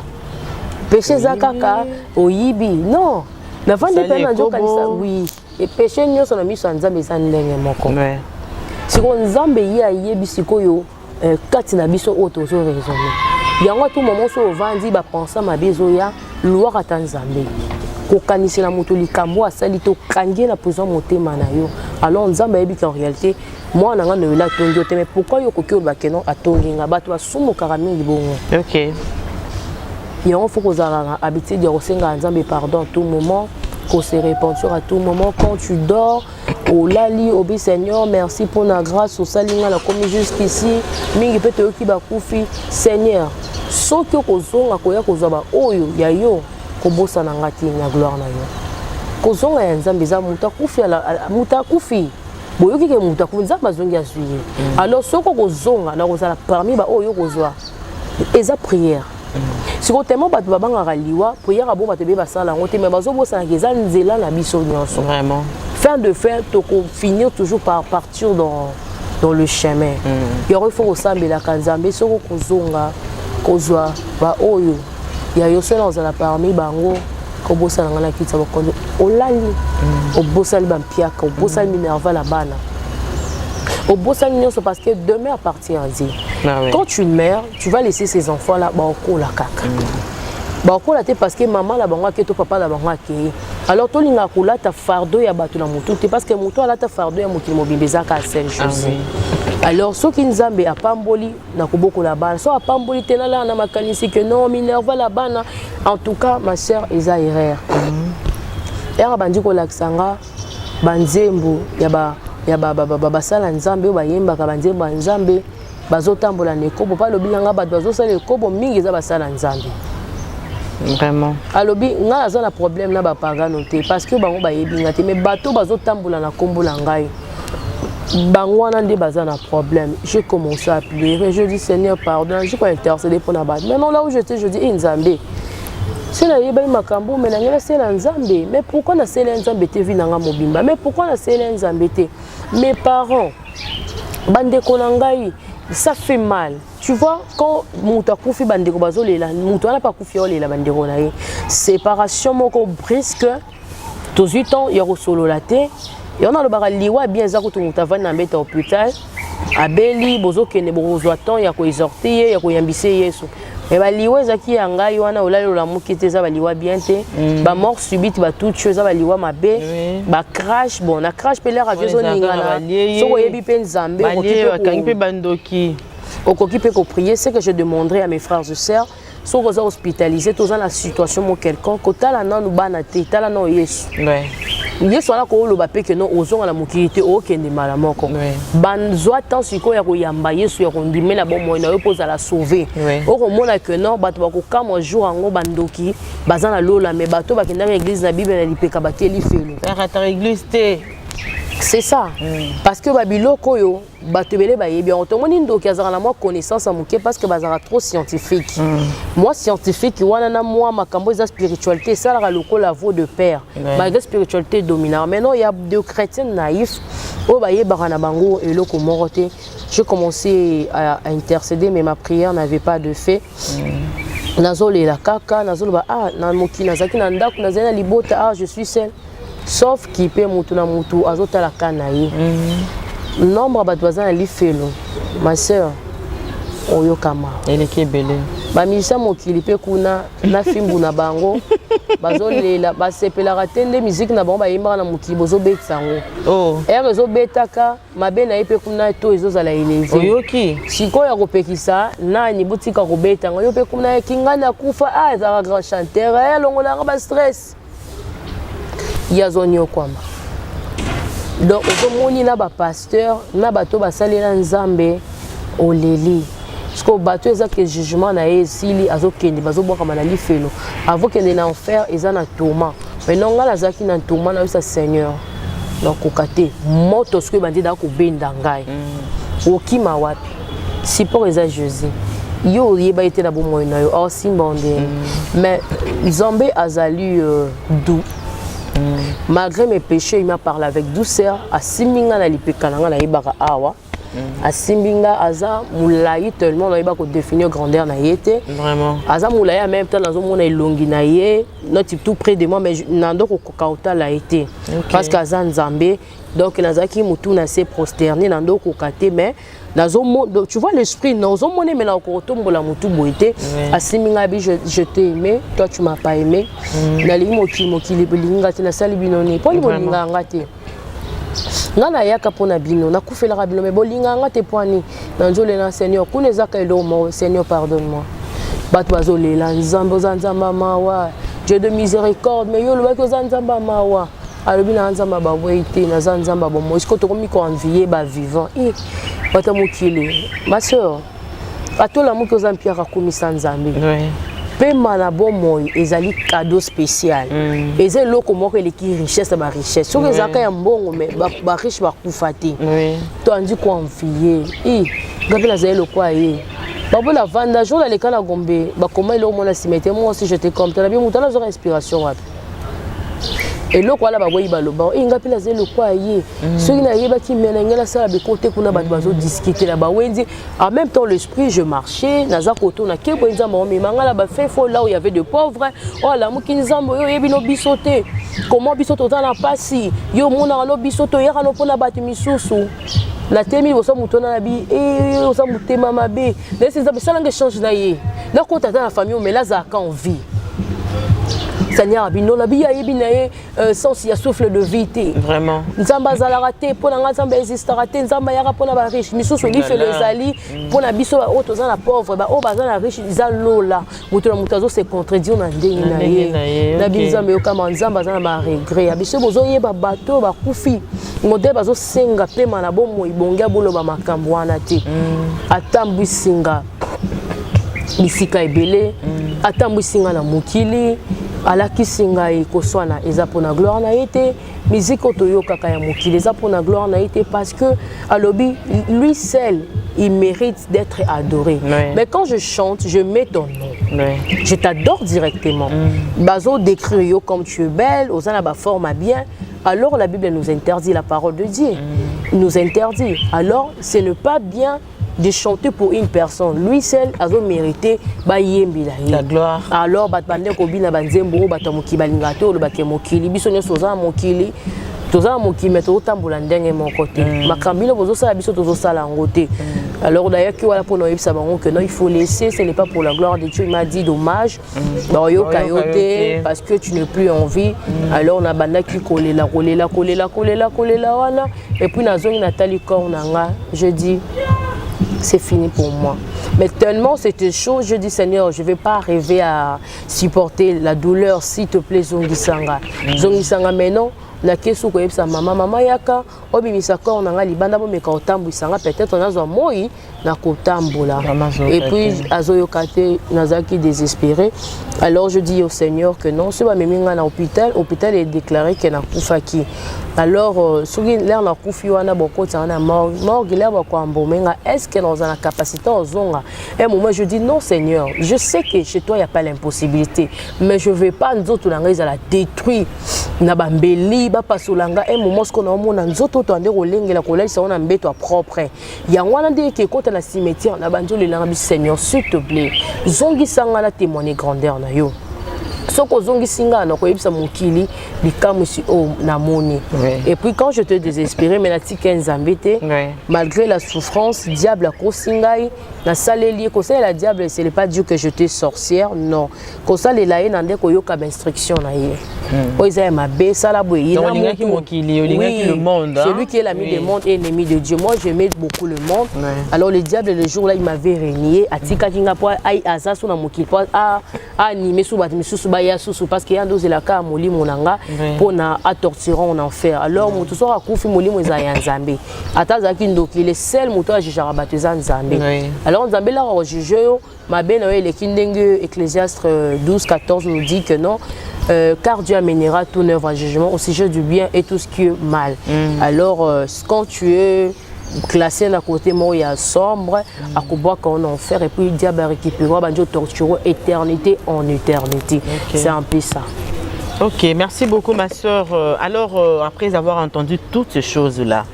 Péché zakaka oyibi. Non. Na vanda pe na joka lisa oui. Et péché nyoso na miso nzambe za ndenge moko. Ouais. Siko nzambe ye ayebi sikoyo kati na biso auto zo raisonner. Yango tout moment so vandi ba penser ma bezo ya loi ata nzambe. Ko kanisela moto likambo asali to kangi na pozo motema na yo. Alors nzambe yebi qu'en réalité moi na nga no la tongi te mais pourquoi yo kokyo ba kenon atonginga bato ba sumu karami libongo. OK. Yango faut que za habitude de resenga nzambe pardon tout moment. Qu'on se repentir à tout moment quand tu dors. Oh lali, obi Seigneur, merci pour la grâce au salinga la commis jusqu'ici. Mingi peut te ki ba kufi Seigneur. Soki kozonga koya kozaba oyo ya yo kobosa na ngati na gloire na yo. Kozonga ya nzambe za muta kufi ala muta kufi. Boyoki ke muta kufi nzambe zongi ya suye. Alors soko kozonga na kozala parmi ba oyo kozwa. Eza prière. Si vous tellement bato babanga raliwa prière abo bato be basala ngote mais bazo bosa na keza nzela na biso nyonso vraiment fin de fin to finir toujours par partir dans le chemin il faut osambela kanzambe soko kozonga kozwa ba oyo ya yoso na ozala parmi bango ko bosa na kitsa bakondo olali obosa li bampiaka obosa li minerva la bana obosa li nyonso parce que demain appartient à Dieu. Ah oui. Quand tu meurs, tu vas laisser ces enfants-là, bah, la caca. Bah, parce que maman, la banque, ton papa, la banque, alors, tu as ta fardeau, il y a battu la moto, parce que moto, là, ta fardeau, il y a moto, mobile, à Saint-José. Alors, ceux qui nous ont à Pamboli, n'a pas beaucoup la banne. Soit à Pamboli, tu es là, on a macanisi que non, Minerva la banne. En tout cas, ma soeur, ils ont erreur. Et à Bandiko Laksanga, Banzembo, il y a basala nzambe bayemba ka banzembo nzambe bazotambola nekobo pa lobi nga bato bazosala ekobo mingi za basala nzambe vraiment alobi nga aza na problème na ba pagano te parce que bango bayebi nga te mais bato bazotambola na kombo la ngai bango wana nde baza na problème. J'ai commencé à pleurer, je dis Seigneur pardon, je peux intercéder pour na bato. Maintenant là où j'étais je dis nzambe c'est la yeba makambo mais na c'est la nzambe mais pourquoi na c'est la nzambe te vi nanga mobimba mais pourquoi na c'est la nzambe te mes parents bandeko nangai ça fait mal tu vois quand muta kufi bandeko bazolela muta na pa kufi olela bandeko na ye séparation moko brisque tous 8 ans ya solo la te et on a le baraliwa bien za ko muta va na mbeta hôpital abeli bozo kene bozo temps ya ko exhorter ya ko yambise Yesu. Mais baliwa zaki anga wana olalo la mukite za baliwa bien te ba mort subite ba toute chose za baliwa mabe ba crash bon na crash pe l'air avion ningana soko yebi pe nzambe okipe pe bandoki okipe ko prier c'est que je demanderai à mes frères et sœurs soko za hospitalisé tous dans la situation mo quelqu'un kotala nanu bana te tala no Yesu Yesu ala ko loba pe que non ozonga la mukite okende mala moko banzo tant siko ya ko yamba Yesu ya ko ndimela bon moyo na yo poza la sauver oko mona que non bato ba ko kama jour ango bandoki bazana lola mais bato ba kenda église na bible na lipeka bateli felo ta église te c'est ça parce que babiloko yo bato belé ba yebi on tomoni ndoki azara na moi connaissance à moké parce que bazara trop scientifique moi scientifique wana na moi makambo za spiritualité ça la loko la voix de père malgré spiritualité dominante maintenant il y a des chrétiens naïfs o ba yeba na bango et loko moroté j'ai commencé à intercéder mais ma prière n'avait pas de fait nazole la kaka nazole ba na moki nazaki na ndako nazana libota je suis seul sauf qui peut mutu na mutu azota la kanayi nombre ba doza na lifelo ma sœur oyo kama elle est belé ba misa mokili pe kuna na fimbu na bango bazolela basepelaka te nde musique na bango bayembaka na mokili bozobetisa yango ere ezobetaka mabe na ye mpe kuna to ezozala eleve oyoki sikoyo ya kopekisa nani botika kobeta yango yo mpe kuna ekingani akufa ezalaka grand chanteur alongolanga bastress ye azoniokwama donc ozomoni na bapasteur na bato basalela nzambe oleli parce que bato eza ke jugement na ye esili azokende bazobwakama na lifelo avokende na enfer eza na tourment maintenant nga nazalaki na tourment nayosa seigneur nakoka te moto soki ebandi daa kobenda ngai okima wapi support eza jésus yo oyeba ye te na bomoi na yo aosimba onde mais nzambe azali doux malgré mes péchés il m'a parlé avec douceur asimbi nga na lipeka na nga nayebaka awa asimbinga aza moulayi tellement nayeba kodéfinir grandeur na ye te vraiment aza moulayi en même temps nazomona elongi na ye noti tout près de moi mais nando kokoka otala ye te parce que aza nzambe donc nazalaki motu na se prosterné nando kokoka te mais tu vois l'esprit nazomona mais nakotombola motu boye te asimbinga bi je t'ai aimé toi tu m'as pas aimé nalingi mokili bolinga te nasali bino ni poni bolinga nga te nga nayaka mpona bino nakufelaka bino me bolinganga te poani nanzolela seigneur kuna ezaka eloko moko seigneur pardonne moi bato bazolela nzambe oza nzambe mawa dieu de miséricorde mais yo olobaki oza nzambe mawa alobi na nzambe baboyi te naza nzambe bomoi siko tokomi koenvie bavivant bato mokili ma sœur atolamuki oza mpiaka akumisa nzambe pema na bomoi ezali cadeau spécial eza eloko moko eleki richesse na barichesse soki ezalaka ya mbongo me bariche bakufa te to andi koenvie ngape nazali lokwa ye babola vanda jour naleka na gombe bakoma eloko mona cimetière moi aussi j'étais comme tala bien mutala azwaka inspiration wapi eloko wana baboyi baloba ngape nazali lokwa ye soki nayebaki me na ngai nasala bekote kuna bato bazodiscute na bawenzi en même temps l'esprit je marchais naza kotona kebo nzambe omemanga na bafin fo là où il y avait de pauvres alamuki nzambe oyo oyebi no biso te comment biso toza na pasi yo omonaka no biso toyaka no mpona bato misusu natemi bosa mutona na bi oza motema mabe nesi nzambe esalanga échange na ye nakota ata na famille omela azalaka en vie Seigneur bino na biya yebi na ye sens ya souffle de vie te vraiment nzamba azalaka te pona nga nzamba existera te nzamba yaka pona ba riche misusu lifelo ezali pona biso ba oto za na pauvre ba o baza na riche za lola mutu na mutu azo se contredire na ndenge na ye na binzamba yokama nzamba za na ba regret ya biso bozo yeba bato ba kufi modèle bazo senga pema na bomo ibonga boloba makambo wana te atambwisinga bisika ebele atambwisinga na mokili alakisinga ekoswana eza pona gloire na été musique otoyokaka ya mokili eza pona gloire na été parce que alobi lui seul il mérite d'être adoré mais quand je chante je mets ton nom je t'adore directement bazo décrire yo comme tu es belle osana ba forme à bien alors la Bible nous interdit la parole de Dieu nous interdit alors ce n'est pas bien de chanter pour une personne. Lui seul a mérité la gloire. Alors, batbande ko bina banzembo batamuki balingato lo bakemokili biso nyoso za mokili toza mokili meto tambola ndenge mon côté. Makambino bozo sala biso tozo sala ngote. Alors d'ailleurs que voilà pour nous bango que non il faut laisser ce n'est pas pour la gloire de Dieu il m'a dit dommage. Ba yo kayote parce que tu n'es plus en vie. Alors on a banda ki kolela wana et puis nazongi Nathalie Kornanga je dis c'est fini pour moi. Mais tellement c'était chaud, je dis Seigneur, je ne vais pas arriver à supporter la douleur, s'il te plaît, Zongisanga. Zongisanga, mais non, la question que sa maman yaka, obimisa ko on a libanda bo meka otambwisanga peut-être on a zo moi na kotambola. Et puis azoyokate nazaki désespéré. Alors je dis au Seigneur que non, ce va meminga na hôpital est déclaré que na kufaki. Alors soki l'air na kufi wana boko tsana morgue l'air bako ambomenga est-ce que nous avons la capacité ozonga. Et moment je dis non Seigneur, je sais que chez toi il y a pas l'impossibilité, mais je vais pas nzoto na ngai la détruire na bambeli ba pasolanga un moment ce qu'on a mona nzoto to ande rolengela kolesa ona mbeto propre. Ya wana de ke kota na cimetière na banjo le langa bi Seigneur s'il te plaît. Zongi sanga na témoigner grandeur na yo. soko zongi singa na koyebisa mokili likamusi o namoni. Et puis quand je te désespérais mais na tika nzambe te malgré la souffrance diable a kosingai na saleli ko ça la diable c'est pas dire que j'étais sorcière non ko ça les laé nande ko yoka instruction na ye. O isa ma be sala boyi na mokili olingaki le monde. Celui qui est l'ami du monde et ennemi de Dieu. Moi j'aimais beaucoup le monde. Alors le diable le jour là il m'avait régné atika kinga po ai asa suna mokili po a animé sous batimisu baya sous parce qu'il y a deux la ka moli monanga pour na a torturer en enfer. Alors mutu so akufi moli moza ya nzambe atazaki ndoki le seul mutu a jijara bateza nzambe. Alors nzambe là au juge ma belle le kindenge Ecclésiaste 12-14 nous dit que non car Dieu amènera toute œuvre à jugement au sujet du bien et tout ce qui est mal. Alors quand tu es classé d'un côté moi il y a sombre à couper qu'on enfer et puis diable récupérer banjo torturer éternité en éternité. C'est un peu ça. Ok, merci beaucoup ma soeur. Alors après avoir entendu toutes ces choses là,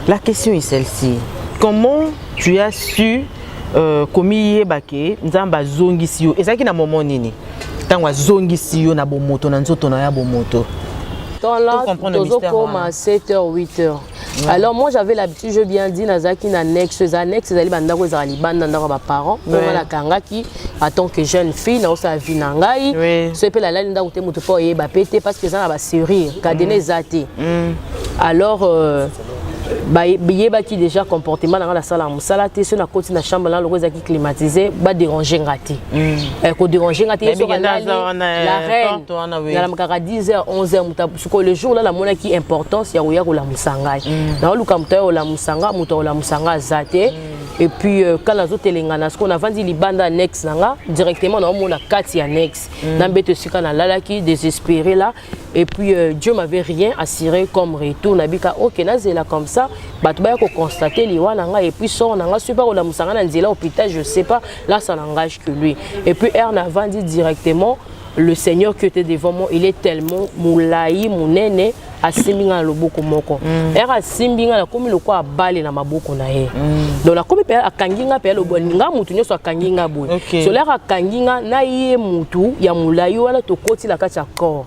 la question est celle-ci. Comment tu as su komi yebake nzamba zongisi yo ezaki na moment nini tangwa zongisi yo na bomoto na nzoto na ya bomoto dans là comme à 7h 8h. Alors moi j'avais l'habitude, je bien dit nazaki na annexe ezali banda ko ezali banda ndako ba parents moi la kangaki en tant que jeune fille na osa vie na ngai ce pe la la ndako te moto po yeba pété parce que ça na ba sourire kadene zate. Alors yeba qui déjà comportement dans la salle à musala te sur na côté na chambre là le ezaki climatisé ba déranger ngati ko déranger ngati sur la reine na makaka 10h 11h muta le jour là la mona qui importance ya ko la musanga na luka muta la musanga muta la musanga zate. Et puis quand la zote lengana ce qu'on a vendu libanda annexe nanga directement na mona kati annexe na mbete sika na lalaki désespéré là. Et puis Dieu m'avait rien assuré comme retour nabika OK nazela comme ça bato ba ko constater liwa nanga et puis sort nanga super la musanga na nzela hôpital je sais pas là ça n'engage que lui. Et puis Erna vendu directement le Seigneur qui était devant moi il est tellement moulaï monene asimbinga loboko moko era simbinga la komi lokwa bale na maboko na ye donc la komi pe akanginga pe loboninga mutu nyoso akanginga boye so la akanginga na ye mutu ya moulaï wala to koti la kati ya corps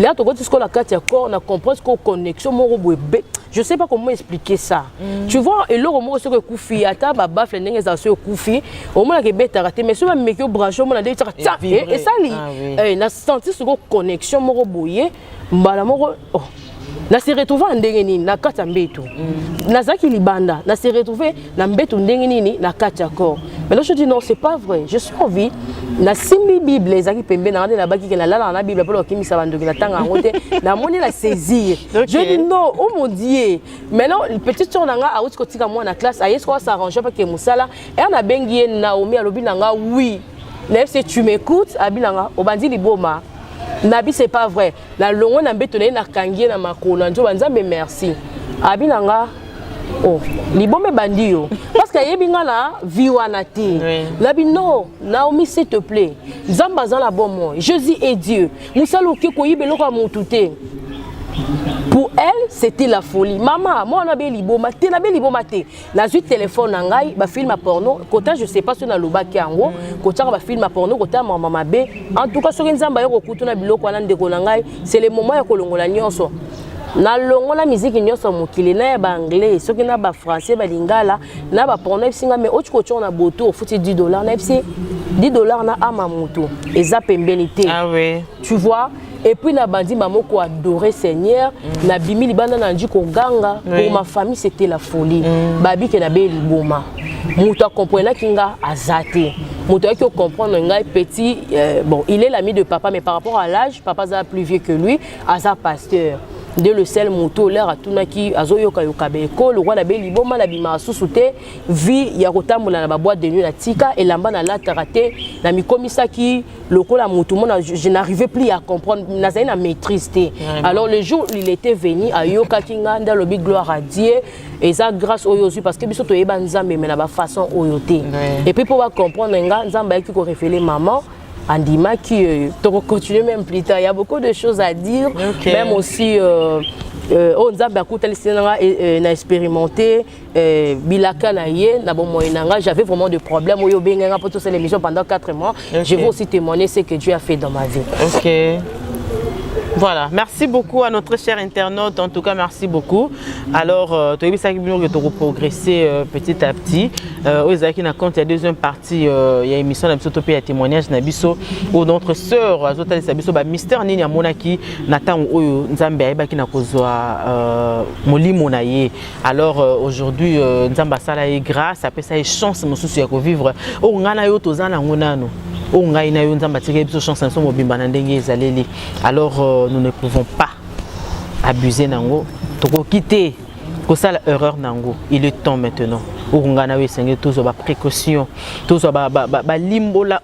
là to koti la kati ya corps na comprendre ko connexion moko boye je sais pas comment expliquer ça. Tu vois et le mot ce que koufi ata ba bafle ndenge za so koufi au moins que beta raté mais so ba mekyo brancho mo na de tsa et ça li na senti ce connexion moko boye mbala moko na se retrouver en ndenge nini na kati ya mbeto nazaki libanda na se retrouver na mbeto ndenge nini na kati ya corps. Mais là je dis non c'est pas vrai je suis en vie na simbi bible ezaki pembe na na baki ke la la na bible pour kimisa bandoki na tanga ngote na moni la saisir. Je dis non oh mon Dieu mais non petite sœur nanga a uti kotika moi na classe ayes ko s'arranger pas que musala et na bengi Naomi alobi nanga oui mais si tu m'écoutes abilanga obandi liboma nabi c'est pas vrai la longo na mbetone na kangie na makona nzo banzambe merci abilanga oh libome bandio parce que yebinga na viwana te nabi non Naomi s'il te plaît nzamba za la bon Jésus est Dieu musalo ki ko yibelo ka mututé. Pour elle, c'était la folie. Maman, moi on a bien liboma, t'es na bien liboma té. La suite téléphone nangai, ba film à porno. Côté je sais pas si on a loba qui en haut. Côté ba film à porno, côté maman bé. En tout cas, sur une zamba yoko kutuna biloko wana ndeko nangai, c'est le moment ya kolongola nyonso. Na longo la musique nyonso mokili na ba anglais, soki na ba français ba lingala, na ba porno singa mais autre côté on a boto, faut $10 na FC. $10 na ama moto. Eza pembelité. Ah oui. Tu vois? Et puis la bandi maman ko adorer Seigneur na bimi libanda na ndi ko ganga pour ma famille c'était la folie babi ke na be liboma muto comprendre kinga azate muto qui comprendre ngai petit bon il est l'ami de papa mais par rapport à l'âge papa a plus vieux que lui asa pasteur de le sel moto l'air à tout qui azoyoka yokabeko le roi na be liboma na bima susute vie ya kotambola na ba boîte de nuit na tika et lamba na la karaté na mikomisa ki lokola moto mona je n'arrivais plus à comprendre nazali na maîtrise. Alors le jour il était venu à yoka kinga nda lobi gloire à Dieu et ça grâce au Yosu parce que biso to yeba nzambe mais na ba façon oyoté et puis pour comprendre nga nzamba ki ko révéler maman Andima qui continue même plus tard. Il y a beaucoup de choses à dire, même aussi on a expérimenté bilaka na ye na bon moyenanga, j'avais vraiment des problèmes au benga pour toutes ces émissions pendant 4 mois. Je veux aussi témoigner ce que Dieu a fait dans ma vie. OK. Voilà, merci beaucoup à notre cher internaute. En tout cas, merci beaucoup. Alors, tu as vu ça qui a progressé petit à petit. Aux Zaki na compte, il y a deuxième partie, il y a une émission d'Abisotopie, il y a témoignage d'Abiso ou notre sœur, Azota Sabiso, Mystère Nini Amonaki, Nathan ou Nzambe Aibaki na kozwa Molimo Naye. Alors, aujourd'hui, Nzamba Sala est grâce, après ça, il chance, mon souci à vivre. Oh, ngana yo tozana ngonano. Alors nous ne pouvons pas abuser nango, toko quitter que ça l'erreur nango. Il est temps maintenant. Urungana we senge tous ba précaution, tous ba limbola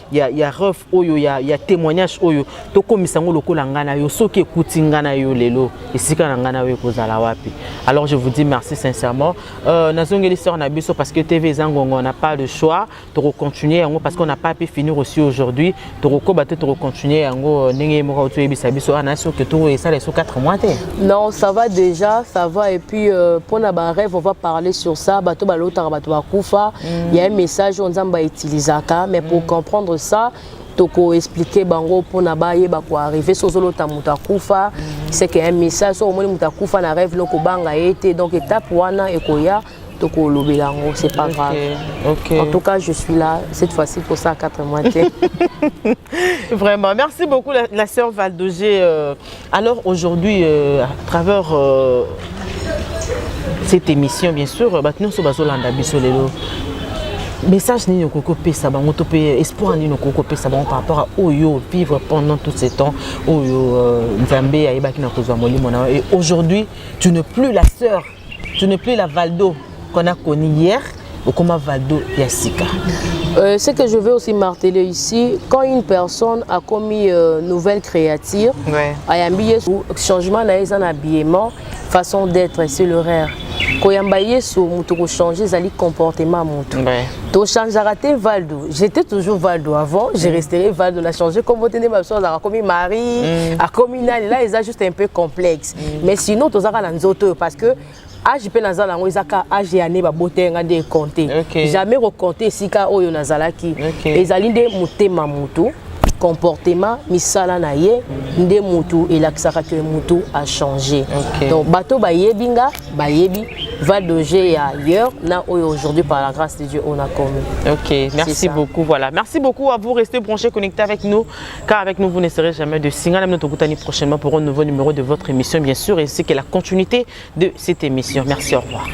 ya ref oyo ya témoignage oyo toko misango lokola ngana yo soki ekuti ngana yo lelo esika na ngana we kozala wapi. Alors je vous dis merci sincèrement. Nazongeli sœur na biso parce que TV Zangongo on n'a pas le choix de continuer yango parce qu'on n'a pas pu finir aussi aujourd'hui. Toroko baté to continuer yango ndenge moko to yebisa biso ana so que to ça les 4 mois. Non, ça va déjà, ça va et puis pour na ba rêve on va parler sur ça. Bato balota bato bakufa. Il y a un message on zamba utilisaka mais pour comprendre ça toko expliquer bango pour na ba yeba ko arriver sur zolota mutakufa c'est qu'il y a un message sur omoni mutakufa na rêve loko banga été donc étape wana ekoya toko lobelango c'est pas grave. Okay. En tout cas je suis là cette fois-ci pour ça 4 mois. Vraiment merci beaucoup la sœur Valdogé. Alors aujourd'hui à travers cette émission bien sûr batno so bazolanda biso lelo message ni okoko pesa bango to pe espoir ni okoko pesa bango par rapport à oyo vivre pendant tout ce temps oyo Nzambe ayebaki na kozwa molimo na et aujourd'hui tu n'es plus la sœur, tu n'es plus la Valdo qu'on a connue hier ou comme Valdo Yassika. Ce que je veux aussi marteler ici, quand une personne a commis nouvelle créature, a un changement dans l'habillement, façon d'être, c'est le rare. Quand il y a changer le comportement, tu changes Valdo. J'étais toujours Valdo avant, j'ai resté Valdo, la changé comme vous tenez ma soeur, a commis Marie, a commis Nani, là, ils sont juste un peu complexe. Mais sinon, tu as un autre parce que âge pe nazala ngo izaka âge ya ne ba botenga de compter jamais recompter sika oyo nazalaki ezali nde mutema mutu comportement misala na ye nde mutu elakisaka que mutu a changé. Donc bato bayebinga bayebi Valdogé ailleurs na oyo aujourd'hui par la grâce de Dieu on a commis. OK, merci beaucoup. Voilà, merci beaucoup à vous, restez branchés, connectés avec nous car avec nous vous ne serez jamais de signal. Nous te prochainement pour un nouveau numéro de votre émission bien sûr et c'est que la continuité de cette émission. Merci, au revoir.